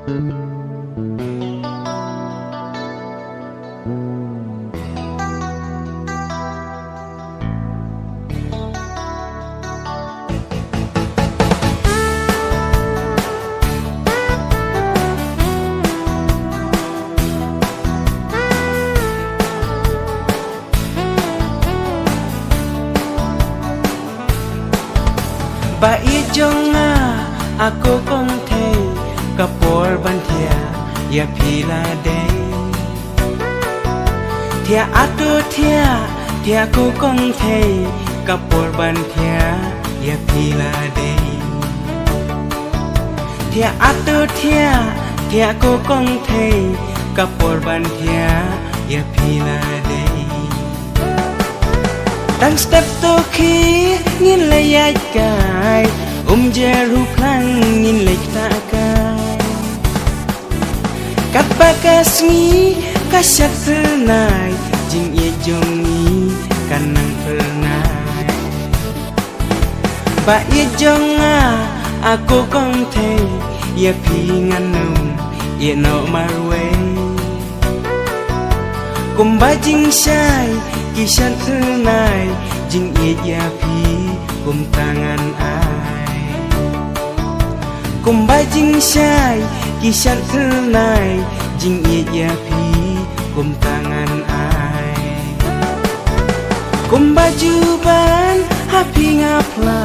Ba ijonga aku kong thei kapor ban thia ya phila dei thia atu thia aku kong thei kapor ban thia ya phila dei thia atu thia aku kong thei kapor ban thia ya phila dei Tang step to khi ngin layai kai jeru plang ngin lek ta kai kat bakasngi kasyak ternai jing ye jongi kanang ternai ba ye jonga aku kong thei ye pingan num ye no marwe kumba jing sai kisah ternai jing ye ya pi kum tangan ai kumba jing sai kisah ternai jing ye ya pi kum tangan ai kumba juban hapi ngapla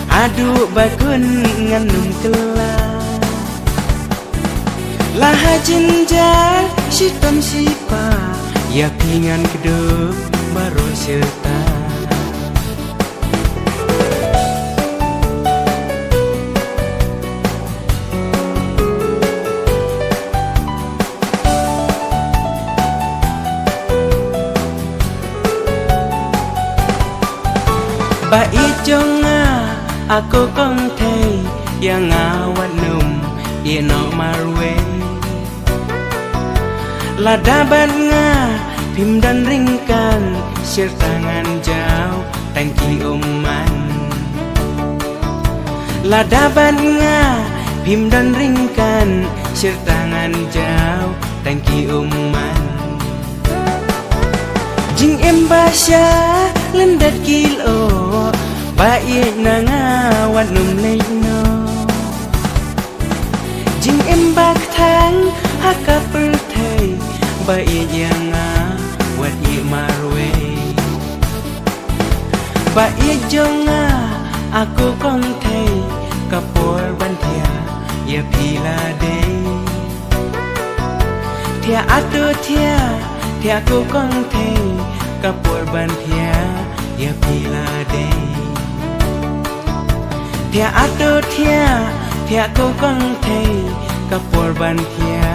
adu bakun nganum kela laha jinjar sitam sipa ya pingan kedep baru serta ba ijonga aku kong thei yang awat num ye no marwe ladaban nga pim dan ringkan sertangan jauh tangki uman ladaban nga pim dan ringkan sertangan jauh tangki uman jing embasya lendat kilo baik nanga wan num leino jing embak thang haka perthai baik yang wat i marwe baik jonga aku kong thei kapor ban thia ya phila dei thia atu thia aku kong thei kapor ban thia ya phila dei thia atu thia aku kong thei kapor ban thia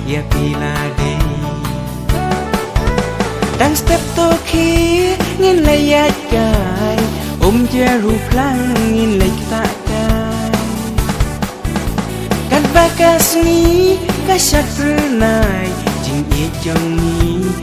ya phila dei Tang step to khi ngin layat kai jeru plang ngin lek ta kai kat bakasni kasyak ternai jing ye jongi